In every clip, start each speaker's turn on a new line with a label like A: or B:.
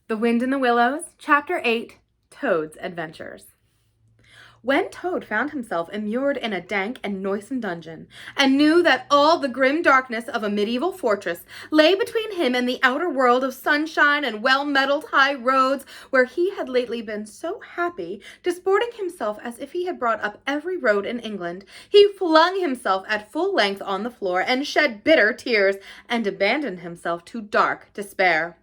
A: The Wind in the Willows, Chapter 8, Toad's Adventures. When Toad found himself immured in a dank and noisome dungeon, and knew that all the grim darkness of a medieval fortress lay between him and the outer world of sunshine and well-metalled high roads where he had lately been so happy, disporting himself as if he had brought up every road in England, he flung himself at full length on the floor and shed bitter tears, and abandoned himself to dark despair.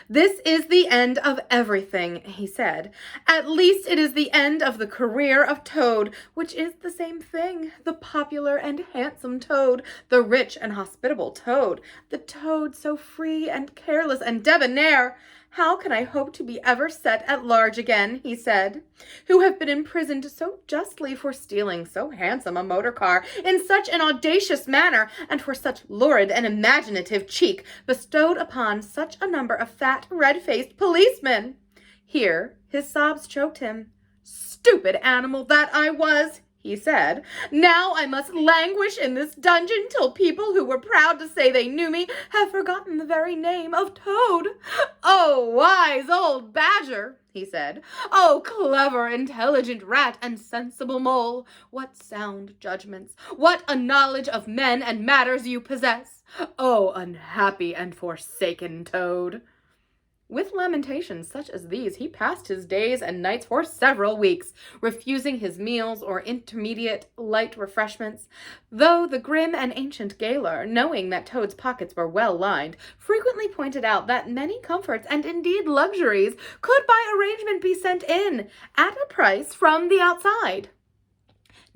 A: "This is the end of everything," he said. "At least it is the end of the career of Toad, which is the same thing. The popular and handsome Toad, the rich and hospitable Toad, the Toad so free and careless and debonair. How can I hope to be ever set at large again," he said, "who have been imprisoned so justly for stealing so handsome a motor car in such an audacious manner, and for such lurid and imaginative cheek bestowed upon such a number of fat, red-faced policemen?" Here his sobs choked him. "Stupid animal that I was," he said. "Now I must languish in this dungeon till people who were proud to say they knew me have forgotten the very name of Toad. Oh, wise old badger," he said. "Oh, clever, intelligent rat and sensible mole, what sound judgments, what a knowledge of men and matters you possess. Oh, unhappy and forsaken Toad." With lamentations such as these, he passed his days and nights for several weeks, refusing his meals or intermediate light refreshments, though the grim and ancient gaoler, knowing that Toad's pockets were well lined, frequently pointed out that many comforts and indeed luxuries could by arrangement be sent in, at a price, from the outside.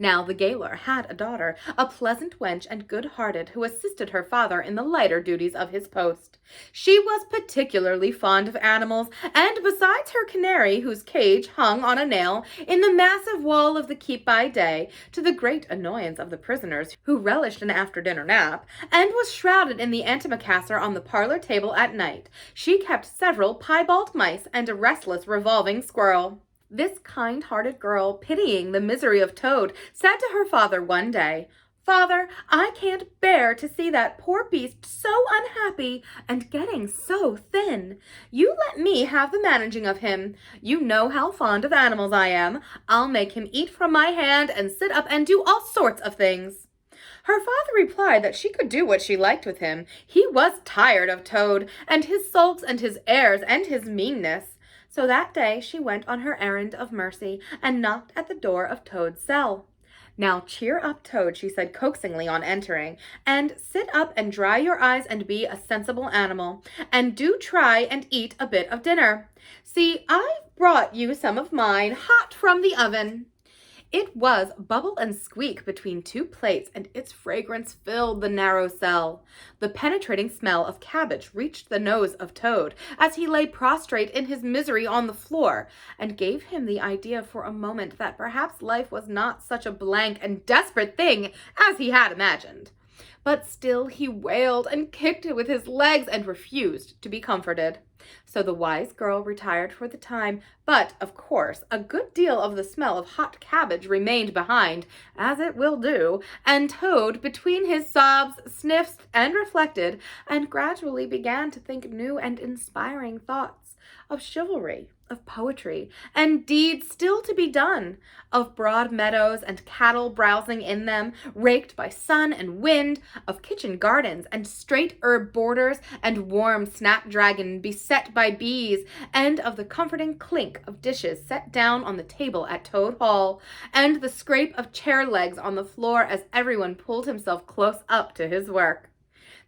A: Now the gaoler had a daughter, a pleasant wench and good-hearted, who assisted her father in the lighter duties of his post. She was particularly fond of animals, and besides her canary, whose cage hung on a nail in the massive wall of the keep by day, to the great annoyance of the prisoners, who relished an after-dinner nap, and was shrouded in the antimacassar on the parlor table at night, she kept several piebald mice and a restless revolving squirrel. This kind-hearted girl, pitying the misery of Toad, said to her father one day, "Father, I can't bear to see that poor beast so unhappy and getting so thin. You let me have the managing of him. You know how fond of animals I am. I'll make him eat from my hand and sit up and do all sorts of things." Her father replied that she could do what she liked with him. He was tired of Toad, and his sulks and his airs and his meanness. So that day she went on her errand of mercy and knocked at the door of Toad's cell. "Now cheer up, Toad," she said coaxingly on entering, "and sit up and dry your eyes and be a sensible animal, and do try and eat a bit of dinner. See, I've brought you some of mine hot from the oven." It was bubble and squeak between two plates, and its fragrance filled the narrow cell. The penetrating smell of cabbage reached the nose of Toad as he lay prostrate in his misery on the floor, and gave him the idea for a moment that perhaps life was not such a blank and desperate thing as he had imagined. But still he wailed and kicked with his legs and refused to be comforted. So the wise girl retired for the time, but, of course, a good deal of the smell of hot cabbage remained behind, as it will do, and Toad, between his sobs, sniffed and reflected, and gradually began to think new and inspiring thoughts of chivalry, of poetry, and deeds still to be done, of broad meadows and cattle browsing in them, raked by sun and wind, of kitchen gardens and straight herb borders and warm snapdragon beset by bees, and of the comforting clink of dishes set down on the table at Toad Hall, and the scrape of chair legs on the floor as everyone pulled himself close up to his work.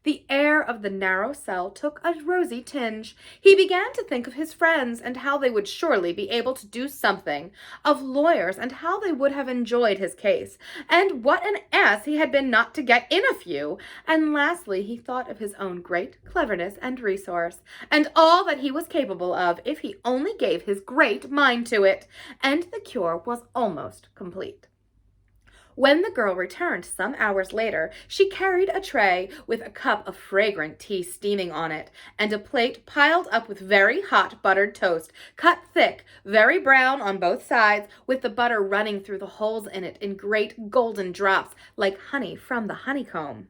A: The air of the narrow cell took a rosy tinge. He began to think of his friends, and how they would surely be able to do something, of lawyers, and how they would have enjoyed his case, and what an ass he had been not to get in a few, and lastly he thought of his own great cleverness and resource, and all that he was capable of if he only gave his great mind to it, and the cure was almost complete. When the girl returned some hours later, she carried a tray with a cup of fragrant tea steaming on it, and a plate piled up with very hot buttered toast, cut thick, very brown on both sides, with the butter running through the holes in it in great golden drops like honey from the honeycomb.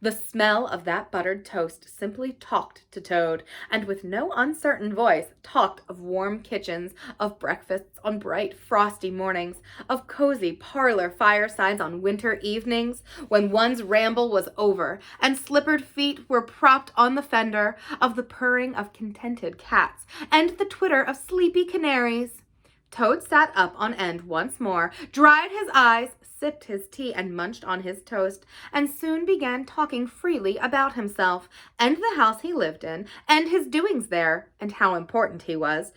A: The smell of that buttered toast simply talked to Toad, and with no uncertain voice talked of warm kitchens, of breakfasts on bright, frosty mornings, of cozy parlor firesides on winter evenings, when one's ramble was over and slippered feet were propped on the fender, of the purring of contented cats, and the twitter of sleepy canaries. Toad sat up on end once more, dried his eyes, sipped his tea, and munched on his toast, and soon began talking freely about himself, and the house he lived in, and his doings there, and how important he was,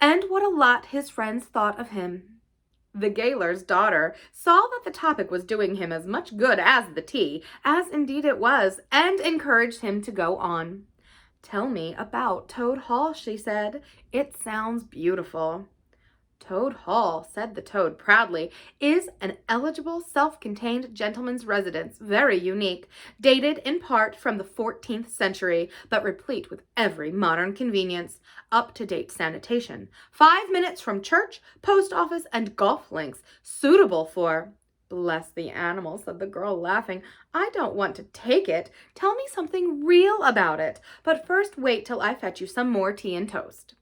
A: and what a lot his friends thought of him. The gaoler's daughter saw that the topic was doing him as much good as the tea, as indeed it was, and encouraged him to go on. "Tell me about Toad Hall," she said. "It sounds beautiful." "Toad Hall," said the Toad proudly, "is an eligible, self-contained gentleman's residence, very unique, dated in part from the 14th century, but replete with every modern convenience, up-to-date sanitation, 5 minutes from church, post office, and golf links, suitable for—" "Bless the animal," said the girl, laughing. "I don't want to take it. Tell me something real about it, but first wait till I fetch you some more tea and toast."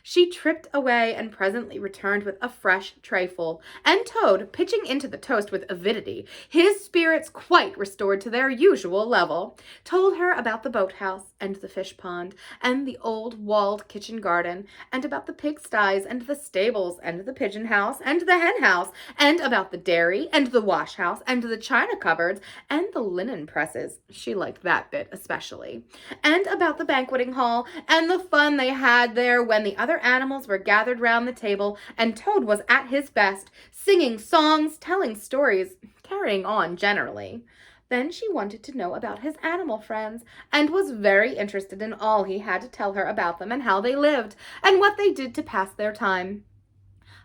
A: She tripped away and presently returned with a fresh trayful, and Toad, pitching into the toast with avidity, his spirits quite restored to their usual level, told her about the boathouse and the fish pond and the old walled kitchen garden, and about the pigsties and the stables and the pigeon house and the hen house, and about the dairy and the wash house and the china cupboards and the linen presses, she liked that bit especially, and about the banqueting hall and the fun they had there when the other animals were gathered round the table, and Toad was at his best, singing songs, telling stories, carrying on generally. Then she wanted to know about his animal friends, and was very interested in all he had to tell her about them and how they lived, and what they did to pass their time.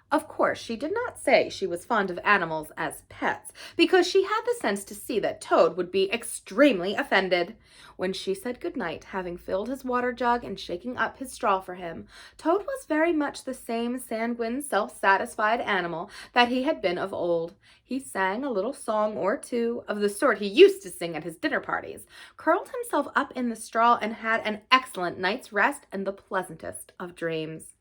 A: Of course, she did not say she was fond of animals as pets, because she had the sense to see that Toad would be extremely offended. When she said good night, having filled his water jug and shaking up his straw for him, Toad was very much the same sanguine, self-satisfied animal that he had been of old. He sang a little song or two, of the sort he used to sing at his dinner parties, curled himself up in the straw, and had an excellent night's rest and the pleasantest of dreams.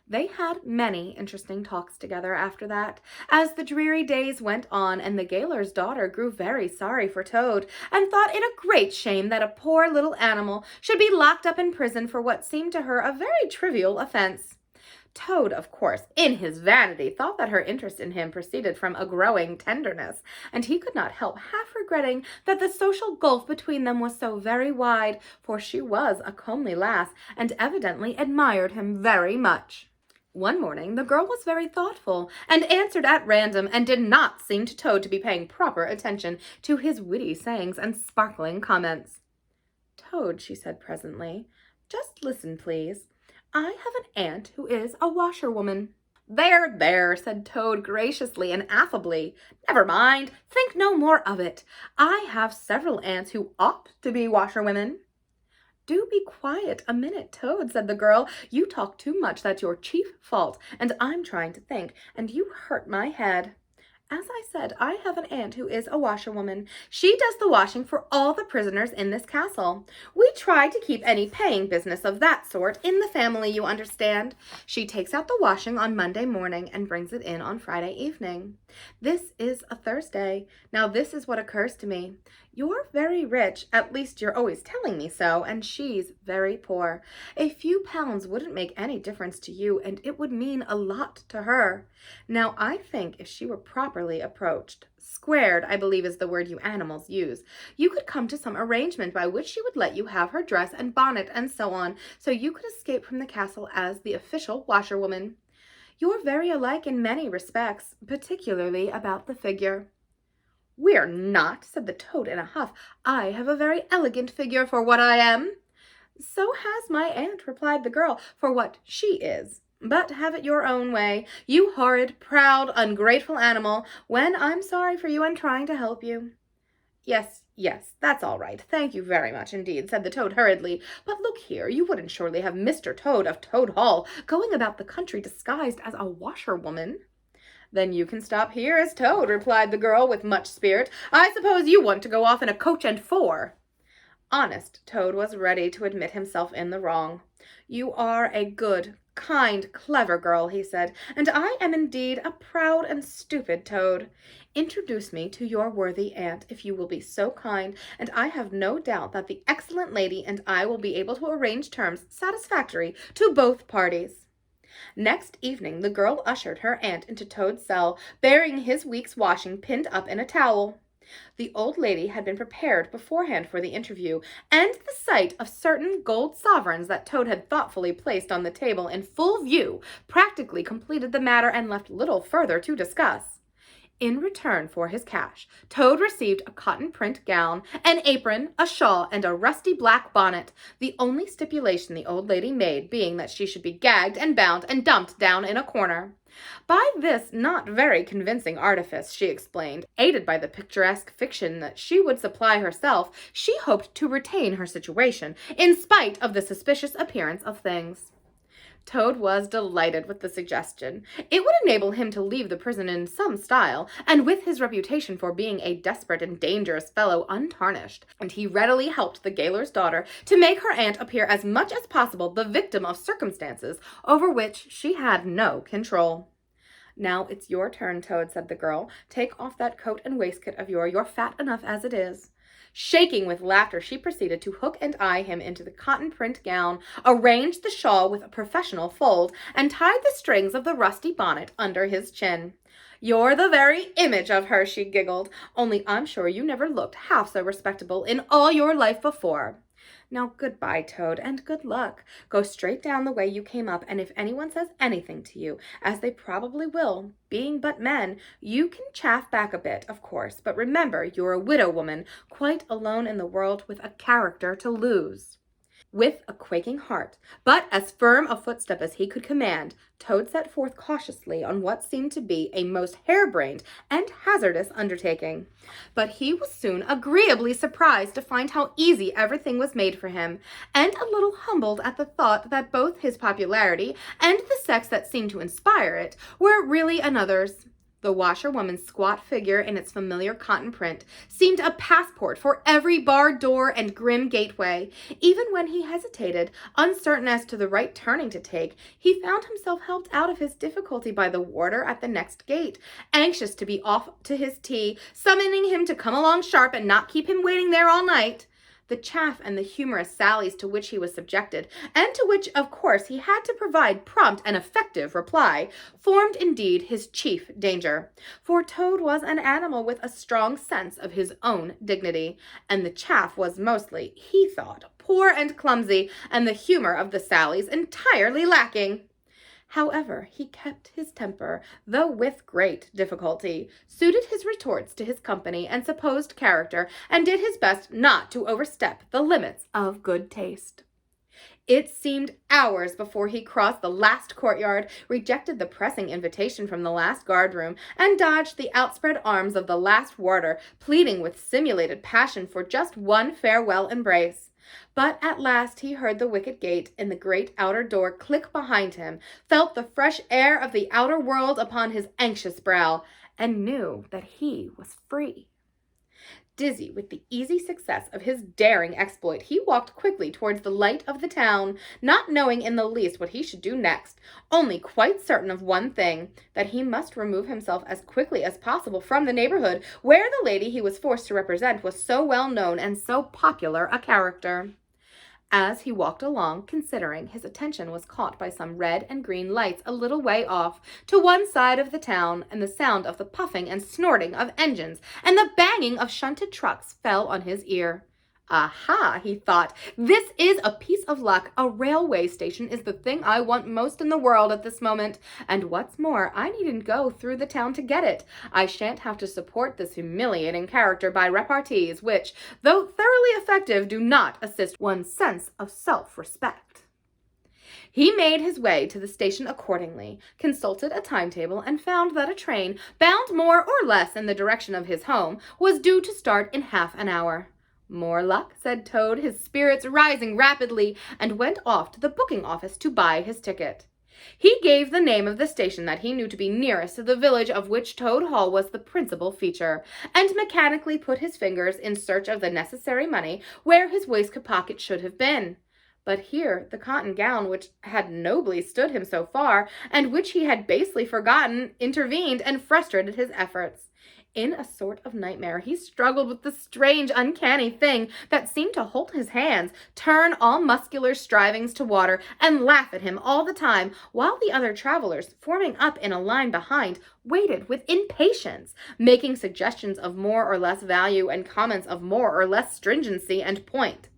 A: They had many interesting talks together after that, as the dreary days went on, and the gaoler's daughter grew very sorry for Toad, and thought it a great shame that a poor little animal should be locked up in prison for what seemed to her a very trivial offense. Toad, of course, in his vanity, thought that her interest in him proceeded from a growing tenderness, and he could not help half regretting that the social gulf between them was so very wide, for she was a comely lass, and evidently admired him very much. One morning the girl was very thoughtful, and answered at random, and did not seem to Toad to be paying proper attention to his witty sayings and sparkling comments. "Toad," she said presently, "just listen, please. I have an aunt who is a washerwoman." "There, there," said Toad graciously and affably. "Never mind. Think no more of it. I have several aunts who ought to be washerwomen." "Do be quiet a minute, Toad," said the girl. "You talk too much, that's your chief fault, and I'm trying to think, and you hurt my head. As I said, I have an aunt who is a washerwoman. She does the washing for all the prisoners in this castle. We try to keep any paying business of that sort in the family, you understand. She takes out the washing on Monday morning and brings it in on Friday evening. This is a Thursday. Now this is what occurs to me. You're very rich, at least you're always telling me so, and she's very poor. A few pounds wouldn't make any difference to you, and it would mean a lot to her. Now, I think if she were properly approached, squared, I believe is the word you animals use, you could come to some arrangement by which she would let you have her dress and bonnet and so on, so you could escape from the castle as the official washerwoman. You're very alike in many respects, particularly about the figure." "We're not," said the Toad in a huff. "I have a very elegant figure for what I am." "So has my aunt," replied the girl, "for what she is. But have it your own way, you horrid, proud, ungrateful animal, when I'm sorry for you and trying to help you." Yes, that's all right. Thank you very much indeed," said the Toad hurriedly. "But look here, you wouldn't surely have Mr. Toad of Toad Hall going about the country disguised as a washerwoman?" "Then you can stop here as Toad," replied the girl with much spirit. "I suppose you want to go off in a coach and four." Honest Toad was ready to admit himself in the wrong. "You are a good, kind, clever girl," he said, "and I am indeed a proud and stupid Toad. Introduce me to your worthy aunt, if you will be so kind, and I have no doubt that the excellent lady and I will be able to arrange terms satisfactory to both parties." Next evening the girl ushered her aunt into Toad's cell, bearing his week's washing pinned up in a towel. The old lady had been prepared beforehand for the interview, and the sight of certain gold sovereigns that Toad had thoughtfully placed on the table in full view practically completed the matter and left little further to discuss. In return for his cash, Toad received a cotton print gown, an apron, a shawl, and a rusty black bonnet, the only stipulation the old lady made being that she should be gagged and bound and dumped down in a corner. By this not very convincing artifice, she explained, aided by the picturesque fiction that she would supply herself, she hoped to retain her situation, in spite of the suspicious appearance of things. Toad was delighted with the suggestion. It would enable him to leave the prison in some style, and with his reputation for being a desperate and dangerous fellow untarnished, and he readily helped the gaoler's daughter to make her aunt appear as much as possible the victim of circumstances over which she had no control. "Now it's your turn, Toad," said the girl. "Take off that coat and waistcoat of yours. You're fat enough as it is." Shaking with laughter, she proceeded to hook and eye him into the cotton print gown, arranged the shawl with a professional fold, and tied the strings of the rusty bonnet under his chin. "You're the very image of her," she giggled, "only I'm sure you never looked half so respectable in all your life before. Now goodbye, Toad, and good luck. Go straight down the way you came up, and if anyone says anything to you, as they probably will, being but men, you can chaff back a bit, of course, but remember you're a widow woman, quite alone in the world with a character to lose." With a quaking heart, but as firm a footstep as he could command, Toad set forth cautiously on what seemed to be a most harebrained and hazardous undertaking. But he was soon agreeably surprised to find how easy everything was made for him, and a little humbled at the thought that both his popularity and the sex that seemed to inspire it were really another's. The washerwoman's squat figure in its familiar cotton print seemed a passport for every barred door and grim gateway. Even when he hesitated, uncertain as to the right turning to take, he found himself helped out of his difficulty by the warder at the next gate, anxious to be off to his tea, summoning him to come along sharp and not keep him waiting there all night. The chaff and the humorous sallies to which he was subjected, and to which, of course, he had to provide prompt and effective reply, formed indeed his chief danger. For Toad was an animal with a strong sense of his own dignity, and the chaff was mostly, he thought, poor and clumsy, and the humor of the sallies entirely lacking. However, he kept his temper, though with great difficulty, suited his retorts to his company and supposed character, and did his best not to overstep the limits of good taste. It seemed hours before he crossed the last courtyard, rejected the pressing invitation from the last guard-room, and dodged the outspread arms of the last warder, pleading with simulated passion for just one farewell embrace. But at last he heard the wicket gate in the great outer door click behind him, felt the fresh air of the outer world upon his anxious brow, and knew that he was free. Dizzy with the easy success of his daring exploit, he walked quickly towards the light of the town, not knowing in the least what he should do next, only quite certain of one thing, that he must remove himself as quickly as possible from the neighborhood where the lady he was forced to represent was so well known and so popular a character. As he walked along, considering, his attention was caught by some red and green lights a little way off, to one side of the town, and the sound of the puffing and snorting of engines and the banging of shunted trucks fell on his ear. Aha, he thought, this is a piece of luck. A railway station is the thing I want most in the world at this moment. And what's more, I needn't go through the town to get it. I shan't have to support this humiliating character by repartees, which, though thoroughly effective, do not assist one's sense of self-respect. He made his way to the station accordingly, consulted a timetable, and found that a train, bound more or less in the direction of his home, was due to start in half an hour. More luck, said Toad, his spirits rising rapidly, and went off to the booking office to buy his ticket. He gave the name of the station that he knew to be nearest to the village of which Toad Hall was the principal feature, and mechanically put his fingers in search of the necessary money where his waistcoat pocket should have been. But here the cotton gown, which had nobly stood him so far, and which he had basely forgotten, intervened and frustrated his efforts. In a sort of nightmare, he struggled with the strange, uncanny thing that seemed to hold his hands, turn all muscular strivings to water, and laugh at him all the time, while the other travelers, forming up in a line behind, waited with impatience, making suggestions of more or less value and comments of more or less stringency and point.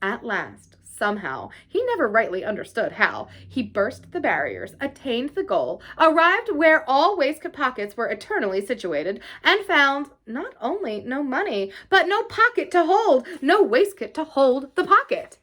A: At last, somehow, he never rightly understood how, he burst the barriers, attained the goal, arrived where all waistcoat pockets were eternally situated, and found not only no money, but no pocket to hold, no waistcoat to hold the pocket.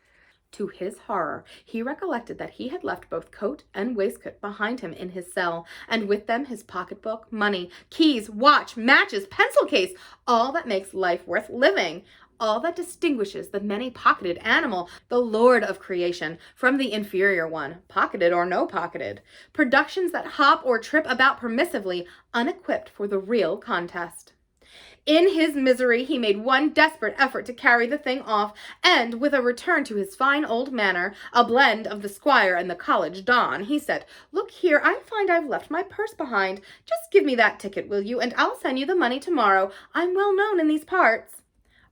A: To his horror, he recollected that he had left both coat and waistcoat behind him in his cell, and with them his pocketbook, money, keys, watch, matches, pencil case, all that makes life worth living. All that distinguishes the many-pocketed animal, the lord of creation, from the inferior one, pocketed or no pocketed. Productions that hop or trip about permissively, unequipped for the real contest. In his misery, he made one desperate effort to carry the thing off, and with a return to his fine old manner, a blend of the squire and the college don, he said, "Look here, I find I've left my purse behind. Just give me that ticket, will you, and I'll send you the money tomorrow. I'm well known in these parts."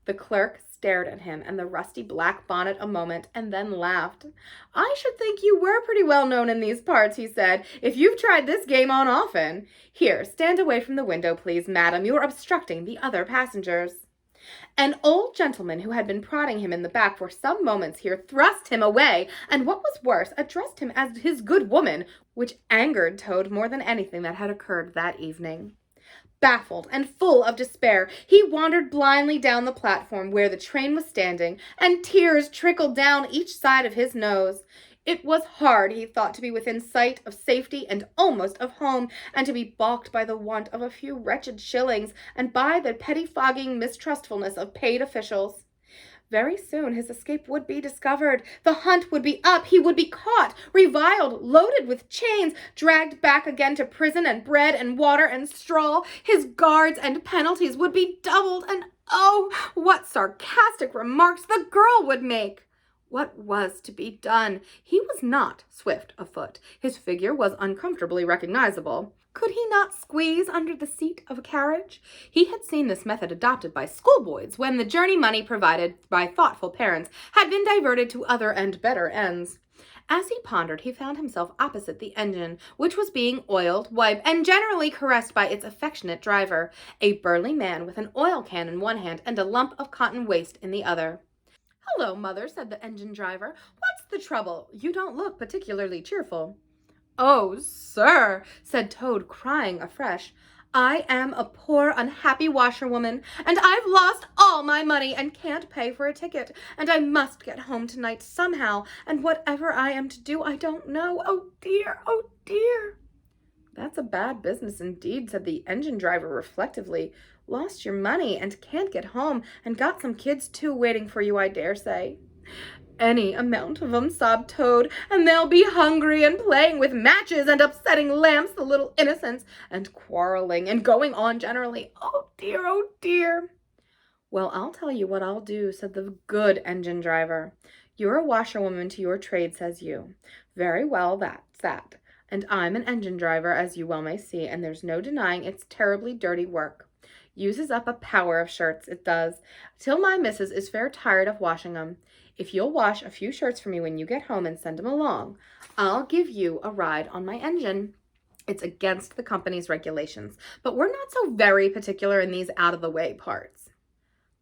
A: The clerk stared at him and the rusty black bonnet a moment, and then laughed. "I should think you were pretty well known in these parts," he said, "if you've tried this game on often. Here, stand away from the window, please, madam. You are obstructing the other passengers." An old gentleman who had been prodding him in the back for some moments here thrust him away, and what was worse, addressed him as his good woman, which angered Toad more than anything that had occurred that evening. Baffled and full of despair, he wandered blindly down the platform where the train was standing, and tears trickled down each side of his nose. It was hard, he thought, to be within sight of safety and almost of home, and to be balked by the want of a few wretched shillings, and by the pettifogging mistrustfulness of paid officials. Very soon his escape would be discovered. The hunt would be up. He would be caught, reviled, loaded with chains, dragged back again to prison and bread and water and straw. His guards and penalties would be doubled, and oh, what sarcastic remarks the girl would make! What was to be done? He was not swift of foot. His figure was uncomfortably recognizable. Could he not squeeze under the seat of a carriage? He had seen this method adopted by schoolboys when the journey money provided by thoughtful parents had been diverted to other and better ends. As he pondered, he found himself opposite the engine, which was being oiled, wiped, and generally caressed by its affectionate driver, a burly man with an oil can in one hand and a lump of cotton waste in the other. "Hello, mother," said the engine driver. "What's the trouble? You don't look particularly cheerful." "Oh, sir," said Toad, crying afresh, "I am a poor, unhappy washerwoman, and I've lost all my money and can't pay for a ticket, and I must get home tonight somehow, and whatever I am to do, I don't know. Oh, dear, oh, dear." "That's a bad business indeed," said the engine driver reflectively. "Lost your money and can't get home, and got some kids, too, waiting for you, I dare say." "Any amount of 'em," sobbed Toad, "and they'll be hungry and playing with matches and upsetting lamps, the little innocents, and quarreling and going on generally. Oh, dear, oh, dear." "Well, I'll tell you what I'll do," said the good engine driver. "You're a washerwoman to your trade, says you. Very well, that's that. And I'm an engine driver, as you well may see, and there's no denying it's terribly dirty work. Uses up a power of shirts, it does, till my missus is fair tired of washing 'em. If you'll wash a few shirts for me when you get home and send 'em along, I'll give you a ride on my engine. It's against the company's regulations, but we're not so very particular in these out-of-the-way parts."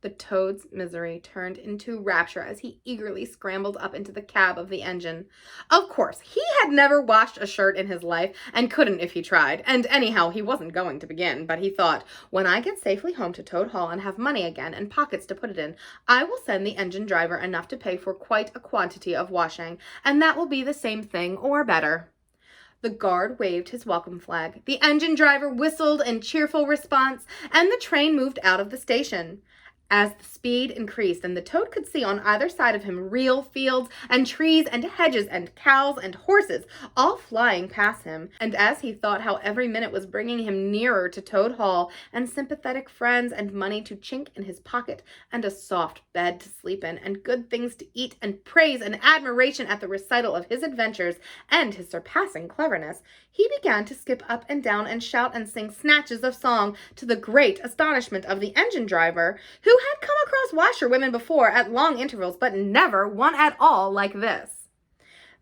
A: The Toad's misery turned into rapture as he eagerly scrambled up into the cab of the engine. Of course, he had never washed a shirt in his life, and couldn't if he tried, and anyhow he wasn't going to begin, but he thought, when I get safely home to Toad Hall and have money again and pockets to put it in, I will send the engine driver enough to pay for quite a quantity of washing, and that will be the same thing or better. The guard waved his welcome flag, the engine driver whistled in cheerful response, and the train moved out of the station. As the speed increased and the Toad could see on either side of him real fields and trees and hedges and cows and horses, all flying past him, and as he thought how every minute was bringing him nearer to Toad Hall, and sympathetic friends and money to chink in his pocket, and a soft bed to sleep in, and good things to eat, and praise and admiration at the recital of his adventures and his surpassing cleverness, he began to skip up and down and shout and sing snatches of song, to the great astonishment of the engine driver, who had come across washerwomen before at long intervals, but never one at all like this.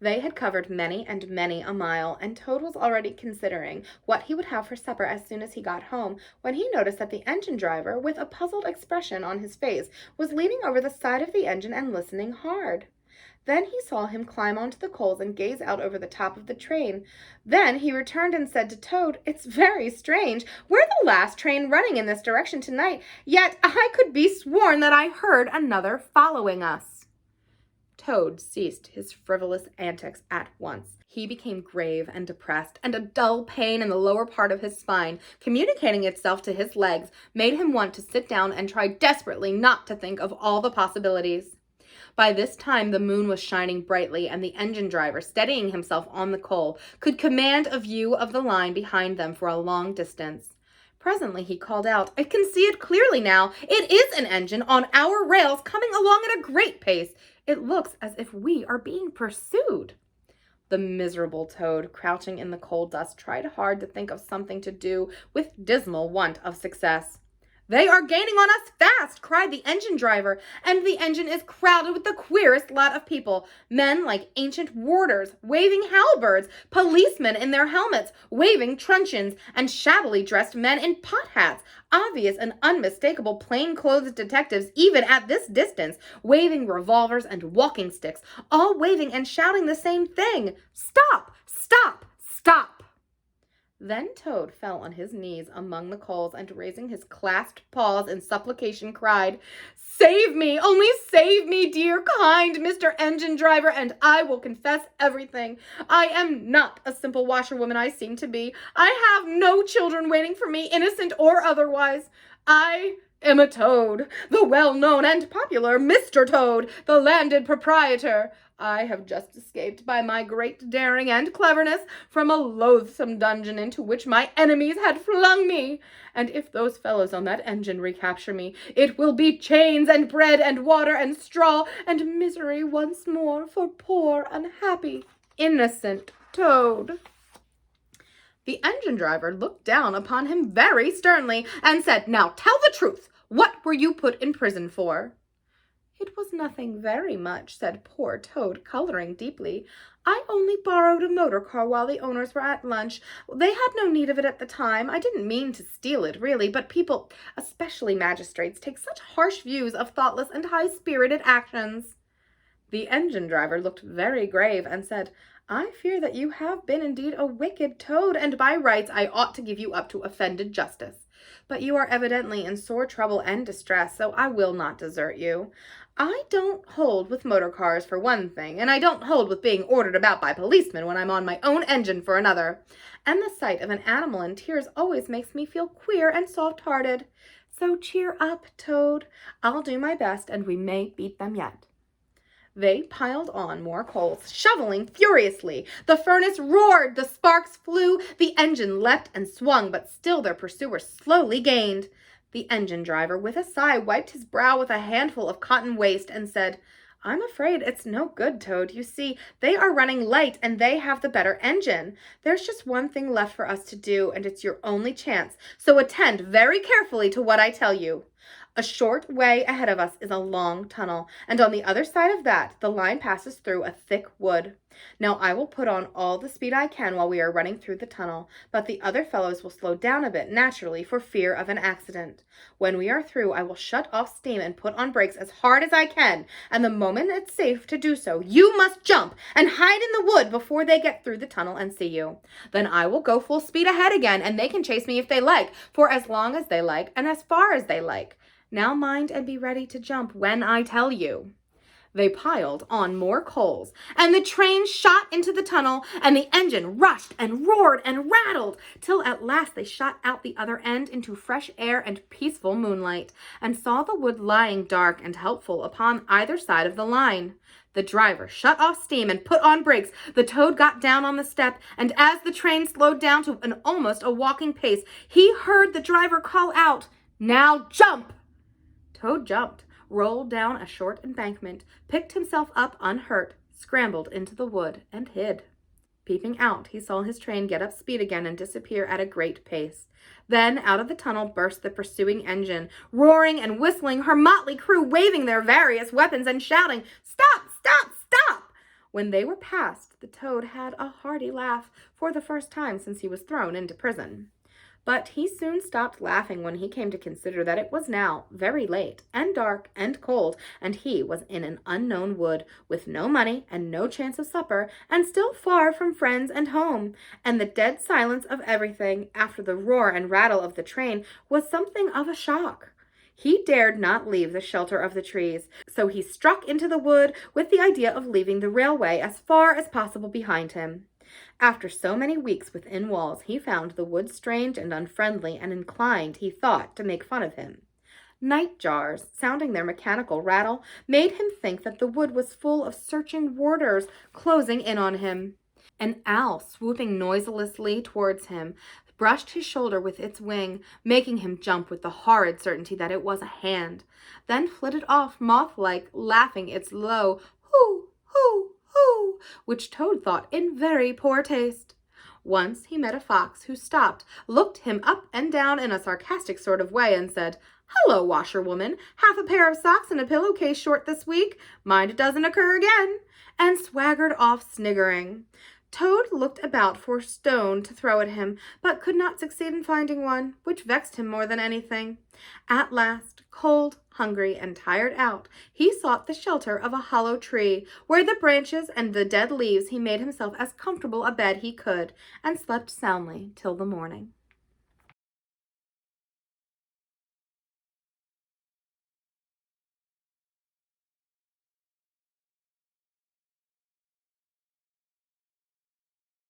A: They had covered many and many a mile, and Toad was already considering what he would have for supper as soon as he got home, when he noticed that the engine driver, with a puzzled expression on his face, was leaning over the side of the engine and listening hard. Then he saw him climb onto the coals and gaze out over the top of the train. Then he returned and said to Toad, "It's very strange. We're the last train running in this direction tonight, yet I could be sworn that I heard another following us." Toad ceased his frivolous antics at once. He became grave and depressed, and a dull pain in the lower part of his spine, communicating itself to his legs, made him want to sit down and try desperately not to think of all the possibilities. By this time the moon was shining brightly, and the engine driver, steadying himself on the coal, could command a view of the line behind them for a long distance. Presently he called out, "I can see it clearly now. It is an engine on our rails coming along at a great pace. It looks as if we are being pursued." The miserable Toad, crouching in the coal dust, tried hard to think of something to do, with dismal want of success. "They are gaining on us fast," cried the engine driver, "and the engine is crowded with the queerest lot of people. Men like ancient warders, waving halberds, policemen in their helmets, waving truncheons, and shabbily dressed men in pot hats, obvious and unmistakable plain-clothes detectives even at this distance, waving revolvers and walking sticks, all waving and shouting the same thing. Stop! Stop! Stop!" Then Toad fell on his knees among the coals, and raising his clasped paws in supplication cried, "Save me, only save me, dear, kind Mr. Engine Driver, and I will confess everything. I am not a simple washerwoman I seem to be. I have no children waiting for me, innocent or otherwise. I am a Toad, the well-known and popular Mr. Toad, the landed proprietor. I have just escaped by my great daring and cleverness from a loathsome dungeon into which my enemies had flung me. And if those fellows on that engine recapture me, it will be chains and bread and water and straw and misery once more for poor, unhappy, innocent Toad." The engine driver looked down upon him very sternly and said, "Now tell the truth. What were you put in prison for?" "It was nothing very much," said poor Toad, coloring deeply. "I only borrowed a motor car while the owners were at lunch. They had no need of it at the time. I didn't mean to steal it, really, but people, especially magistrates, take such harsh views of thoughtless and high-spirited actions." The engine driver looked very grave and said, "I fear that you have been indeed a wicked Toad, and by rights I ought to give you up to offended justice. But you are evidently in sore trouble and distress, so I will not desert you. I don't hold with motor cars for one thing, and I don't hold with being ordered about by policemen when I'm on my own engine for another. And the sight of an animal in tears always makes me feel queer and soft-hearted. So cheer up, Toad. I'll do my best, and we may beat them yet." They piled on more coals, shoveling furiously. The furnace roared, the sparks flew, the engine leapt and swung, but still their pursuers slowly gained. The engine driver, with a sigh, wiped his brow with a handful of cotton waste and said, "I'm afraid it's no good, Toad. You see, they are running light, and they have the better engine. There's just one thing left for us to do, and it's your only chance, so attend very carefully to what I tell you. A short way ahead of us is a long tunnel, and on the other side of that, the line passes through a thick wood. Now I will put on all the speed I can while we are running through the tunnel, but the other fellows will slow down a bit, naturally, for fear of an accident. When we are through, I will shut off steam and put on brakes as hard as I can, and the moment it's safe to do so, you must jump and hide in the wood before they get through the tunnel and see you. Then I will go full speed ahead again, and they can chase me if they like, for as long as they like and as far as they like. Now mind and be ready to jump when I tell you." They piled on more coals, and the train shot into the tunnel, and the engine rushed and roared and rattled, till at last they shot out the other end into fresh air and peaceful moonlight, and saw the wood lying dark and helpful upon either side of the line. The driver shut off steam and put on brakes. The Toad got down on the step, and as the train slowed down to almost a walking pace, he heard the driver call out, "Now jump!" Toad jumped, rolled down a short embankment, picked himself up unhurt, scrambled into the wood, and hid. Peeping out, he saw his train get up speed again and disappear at a great pace. Then out of the tunnel burst the pursuing engine, roaring and whistling, her motley crew waving their various weapons and shouting, "Stop! Stop! Stop!" When they were past, the Toad had a hearty laugh for the first time since he was thrown into prison. But he soon stopped laughing when he came to consider that it was now very late and dark and cold, and he was in an unknown wood with no money and no chance of supper, and still far from friends and home, and the dead silence of everything after the roar and rattle of the train was something of a shock. He dared not leave the shelter of the trees, so he struck into the wood with the idea of leaving the railway as far as possible behind him. After so many weeks within walls, he found the wood strange and unfriendly, and inclined, he thought, to make fun of him. Night jars, sounding their mechanical rattle, made him think that the wood was full of searching warders closing in on him. An owl, swooping noiselessly towards him, brushed his shoulder with its wing, making him jump with the horrid certainty that it was a hand, then flitted off moth-like, laughing its low hoo, hoo, hoo, which Toad thought in very poor taste. Once he met a fox who stopped, looked him up and down in a sarcastic sort of way, and said, "Hello, washerwoman, half a pair of socks and a pillowcase short this week. Mind it doesn't occur again," and swaggered off sniggering. Toad looked about for a stone to throw at him, but could not succeed in finding one, which vexed him more than anything. At last, cold, hungry, and tired out, he sought the shelter of a hollow tree, where the branches and the dead leaves he made himself as comfortable a bed he could, and slept soundly till the morning.